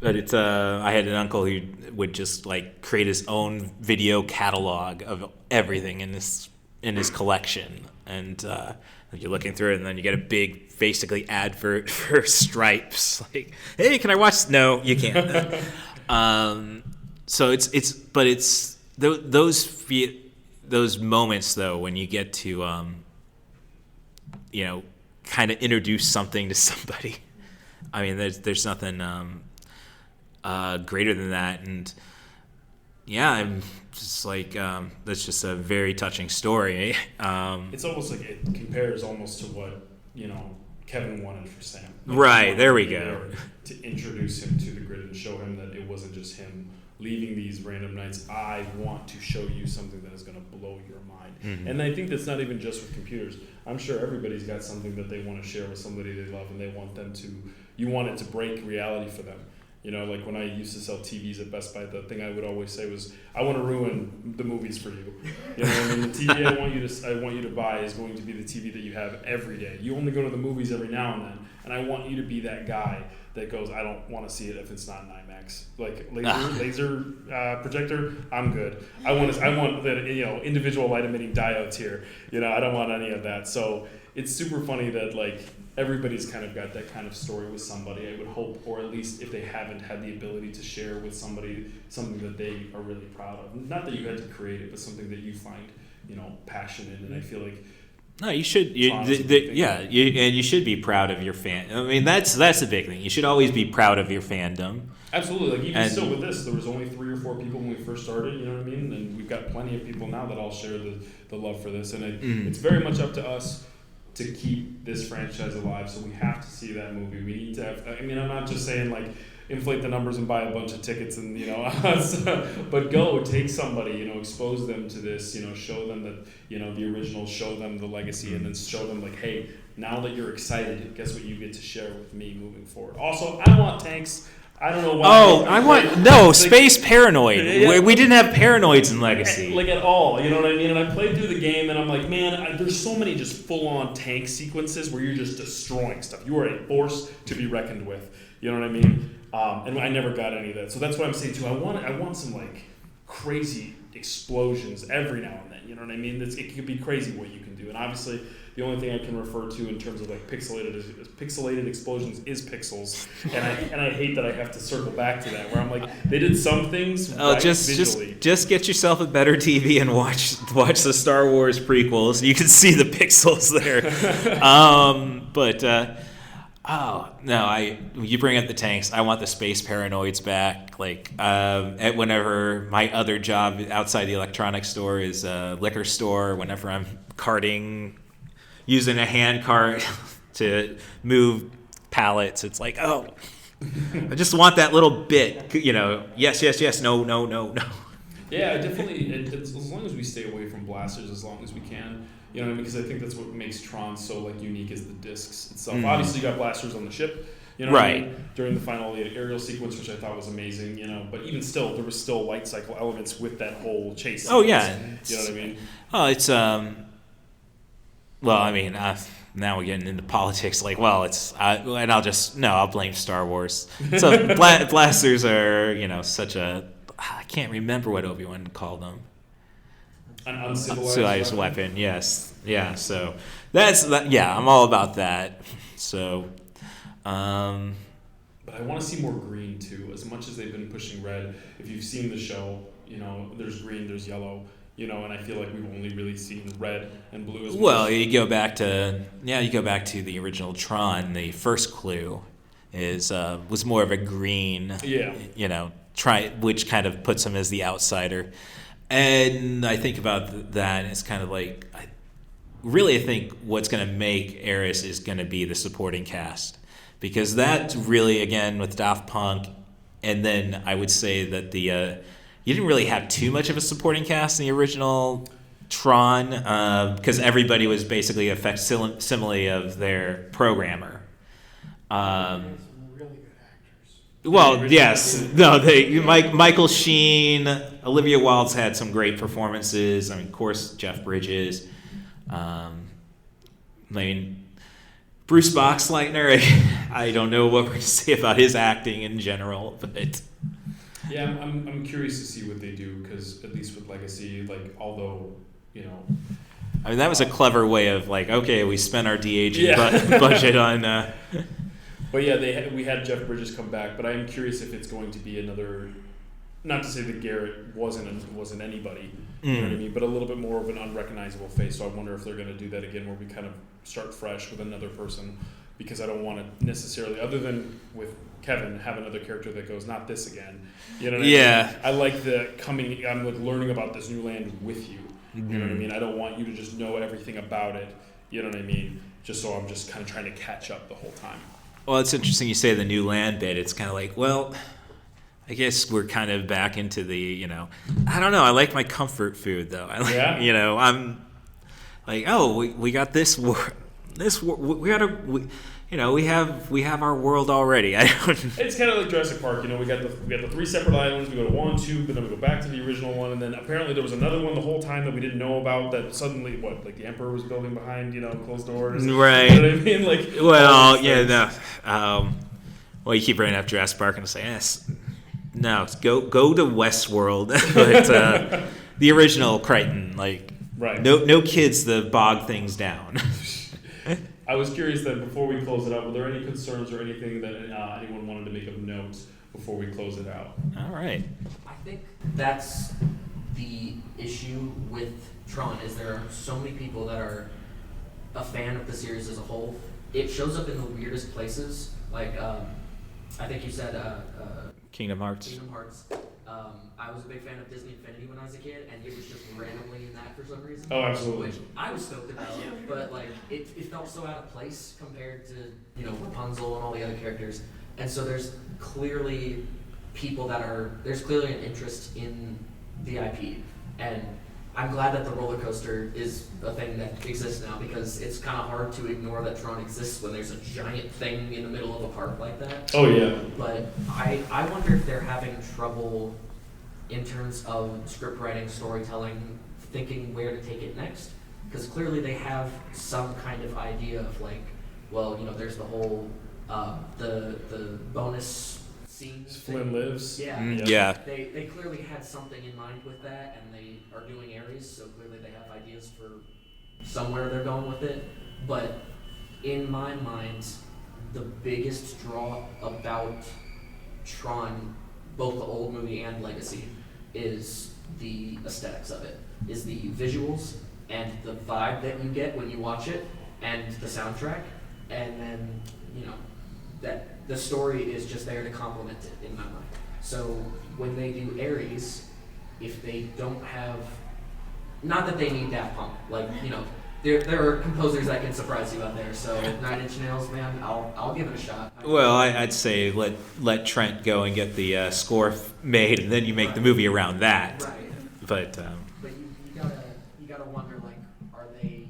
But it's I had an uncle who would just like create his own video catalog of everything, and this in his collection, and you're looking through it, and then you get a big, basically advert for Stripes. Like, hey, can I watch? No, you can't. So it's those moments though when you get to kind of introduce something to somebody. I mean, there's nothing greater than that, and yeah, I'm just like that's just a very touching story. It's almost like it compares almost to what Kevin wanted for Sam. Right, there we go. To introduce him to the grid and show him that it wasn't just him leaving these random nights. I want to show you something that is going to blow your mind. Mm-hmm. And I think that's not even just with computers. I'm sure everybody's got something that they want to share with somebody they love, and they want them to. You want it to break reality for them. Like when I used to sell TVs at Best Buy, the thing I would always say was, I want to ruin the movies for you. The TV I want you to buy is going to be the TV that you have every day. You only go to the movies every now and then, and I want you to be that guy that goes, I don't want to see it if it's not an IMAX. Like laser projector, I'm good. I want the individual light emitting diodes here. I don't want any of that. So it's super funny that everybody's kind of got that kind of story with somebody, I would hope, or at least if they haven't had the ability to share with somebody something that they are really proud of. Not that you had to create it, but something that you find, passion in. And I feel like no, you should. You should be proud of your fan. I mean, that's the big thing. You should always be proud of your fandom. Absolutely. Even still with this, there was only 3 or 4 people when we first started. You know what I mean? And we've got plenty of people now that all share the love for this. And it's very much up to us to keep this franchise alive. So we have to see that movie. We need to have. I mean, I'm not just saying inflate the numbers and buy a bunch of tickets and but go take somebody, expose them to this, show them that the original, show them the legacy, and then show them hey, now that you're excited, guess what you get to share with me moving forward. Also, I want tanks. I don't know why. Space Paranoid. Yeah. We didn't have paranoids in Legacy. At all. You know what I mean? And I played through the game, and I'm like, man, there's so many just full-on tank sequences where you're just destroying stuff. You are a force to be reckoned with. You know what I mean? And I never got any of that. So that's what I'm saying, too. I want some, crazy explosions every now and then. You know what I mean? It could be crazy what you can do. And obviously, the only thing I can refer to in terms of pixelated explosions is pixels, and I hate that I have to circle back to that. Where I'm they did some things visually. Just get yourself a better TV and watch the Star Wars prequels. You can see the pixels there. You bring up the tanks. I want the space paranoids back. Whenever my other job outside the electronics store is a liquor store, whenever I'm carting, using a hand cart to move pallets, it's I just want that little bit. Yes, no. Yeah, definitely. It's, as long as we stay away from blasters, as long as we can. Because I think that's what makes Tron so unique is the discs itself. Mm. Obviously, you got blasters on the ship, right? During the final aerial sequence, which I thought was amazing. But even still, there was still light cycle elements with that whole chase. Oh yeah, you know what I mean? Oh, it's Well, I mean, now we're getting into politics. I'll blame Star Wars. So blasters are such a I can't remember what Obi-Wan called them. An uncivilized weapon. Yes. Yeah. So that's that. Yeah, I'm all about that. So, but I want to see more green too. As much as they've been pushing red, if you've seen the show, there's green, there's yellow, and I feel like we've only really seen red and blue as well. Well, you go back to the original Tron. The first clue was more of a green. Yeah. Which kind of puts him as the outsider. And I think about that, and it's kind of I think what's going to make Eris is going to be the supporting cast. Because that's really, again, with Daft Punk, and then I would say that you didn't really have too much of a supporting cast in the original Tron, because everybody was basically a facsimile of their programmer. Well, yes. No, Michael Sheen, Olivia Wilde's had some great performances. I mean, of course, Jeff Bridges. Bruce Boxleitner, I don't know what we're going to say about his acting in general, but... Yeah, I'm curious to see what they do, because at least with Legacy, although, I mean, that was a clever way of like, okay, we spent our de-aging budget on. But yeah, we had Jeff Bridges come back, but I am curious if it's going to be another. Not to say that Garrett wasn't anybody, you know what I mean, but a little bit more of an unrecognizable face. So I wonder if they're going to do that again, where we kind of start fresh with another person, because I don't want to necessarily, other than with Kevin, have another character that goes, not this again. You know what I mean? I like I'm like learning about this new land with you. You know what I mean? I don't want you to just know everything about it. You know what I mean? Just so I'm just kind of trying to catch up the whole time. Well, it's interesting you say the new land bit. It's kind of like, well, I guess we're kind of back into the, I don't know. I like my comfort food though. I'm like, oh, we got this we have our world already. It's kind of like Jurassic Park. We got the 3 separate islands. We go to 1, 2, but then we go back to the original one, and then apparently there was another one the whole time that we didn't know about. That suddenly, the Emperor was building behind, closed doors. Right. You know what I mean? Like, well, yeah, no. Well, you keep bringing up Jurassic Park, and I say, yes, no, go to Westworld, but the original Crichton, like, right. No kids to bog things down. I was curious then, before we close it out, were there any concerns or anything that anyone wanted to make of note before we close it out? All right. I think that's the issue with Tron, is there are so many people that are a fan of the series as a whole. It shows up in the weirdest places, like I think you said Kingdom Hearts. Kingdom Hearts. I was a big fan of Disney Infinity when I was a kid, and it was just randomly in that for some reason. Oh, absolutely. Which I was stoked about, but like it felt so out of place compared to Rapunzel and all the other characters. And so there's clearly there's clearly an interest in the IP, and I'm glad that the roller coaster is a thing that exists now, because it's kind of hard to ignore that Tron exists when there's a giant thing in the middle of a park like that. Oh yeah. But I wonder if they're having trouble in terms of script writing, storytelling, thinking where to take it next, because clearly they have some kind of idea of like, well, there's the whole the bonus scenes. Flynn lives. Yeah. Yeah. They clearly had something in mind with that, and they are doing Ares, so clearly they have ideas for somewhere they're going with it. But in my mind, the biggest draw about Tron, both the old movie and Legacy, is the aesthetics of it, is the visuals and the vibe that you get when you watch it, and the soundtrack, and then that the story is just there to complement it in my mind. So when they do Ares, if they don't have, not that they need Daft Punk, like there are composers that can surprise you out there. So 9 Inch Nails, man, I'll give it a shot. Well, I'd say let Trent go and get the score made, and then you make the movie around that. Right. But you gotta wonder, like, are they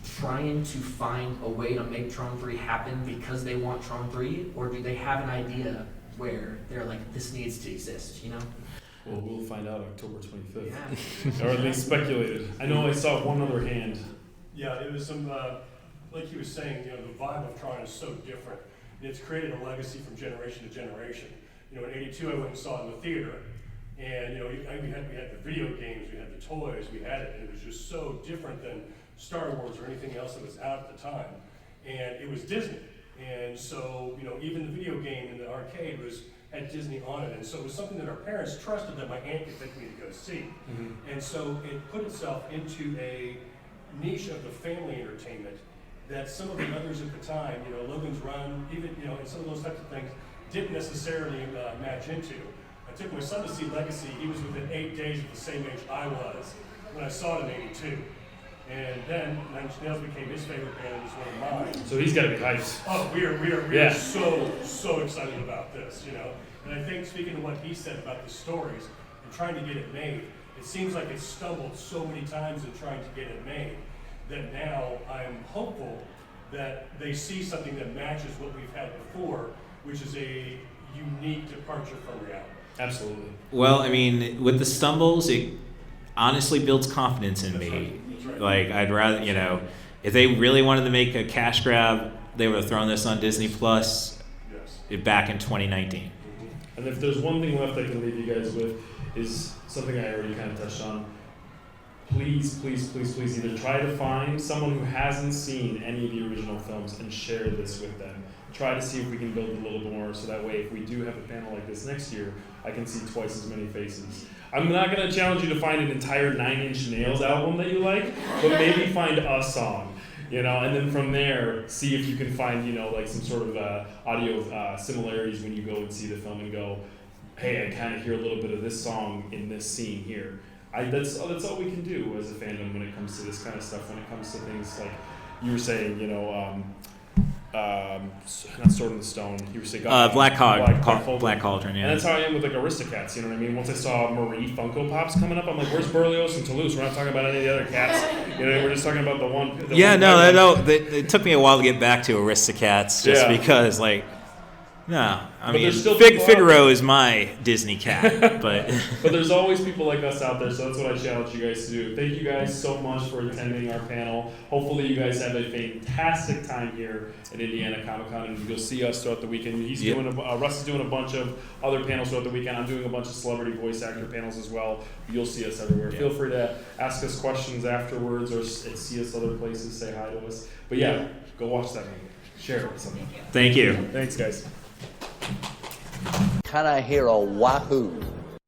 trying to find a way to make Tron 3 happen because they want Tron 3, or do they have an idea where they're like, this needs to exist, Well, we'll find out October 25th. Yeah. Or at least speculated. I know I saw one other hand. Yeah, it was some, like he was saying, the vibe of Tron is so different. It's created a legacy from generation to generation. In '82, I went and saw it in the theater, and we had the video games, we had the toys, we had it, and it was just so different than Star Wars or anything else that was out at the time. And it was Disney, and so even the video game in the arcade had Disney on it, and so it was something that our parents trusted that my aunt could take me to go see. Mm-hmm. And so it put itself into a niche of the family entertainment that some of the others at the time, Logan's Run, even and some of those types of things didn't necessarily match into. I took my son to see Legacy. He was within 8 days of the same age I was when I saw it in '82. And then 9 Inch Nails became his favorite band, and it's one of mine. So he's got to be hyped. Oh, we are so excited about this, And I think, speaking of what he said about the stories and trying to get it made, it seems like it's stumbled so many times in trying to get it made that now I'm hopeful that they see something that matches what we've had before, which is a unique departure from reality. Absolutely. Well, I mean, with the stumbles, it honestly builds confidence in me. That's right. Like, I'd rather, if they really wanted to make a cash grab, they would have thrown this on Disney Plus back in 2019. And if there's one thing left I can leave you guys with, is something I already kind of touched on. please, please, please, please either try to find someone who hasn't seen any of the original films and share this with them. Try to see if we can build a little bit more, so that way if we do have a panel like this next year, I can see twice as many faces. I'm not going to challenge you to find an entire 9 Inch Nails album that you like, but maybe find a song, and then from there, see if you can find, like some sort of audio similarities when you go and see the film and go, hey, I kind of hear a little bit of this song in this scene here. That's all we can do as a fandom when it comes to this kind of stuff, when it comes to things like you were saying, not Sword in the Stone. You were saying Black Cauldron, yeah. And that's how I am with like Aristocats. You know what I mean? Once I saw Marie Funko Pops coming up, I'm like, "Where's Berlioz and Toulouse? We're not talking about any of the other cats. We're just talking about the one." It took me a while to get back to Aristocats, just because, Figaro is my Disney cat, but but there's always people like us out there, so that's what I challenge you guys to do. Thank you guys so much for attending our panel. Hopefully you guys have a fantastic time here at Indiana Comic Con, and you'll see us throughout the weekend. Russ is doing a bunch of other panels throughout the weekend. I'm doing a bunch of celebrity voice actor panels as well. You'll see us everywhere. Feel free to ask us questions afterwards or see us other places, say hi to us. But go watch that movie. Share it with someone. Thank you. Thanks, guys. Can I hear a wahoo?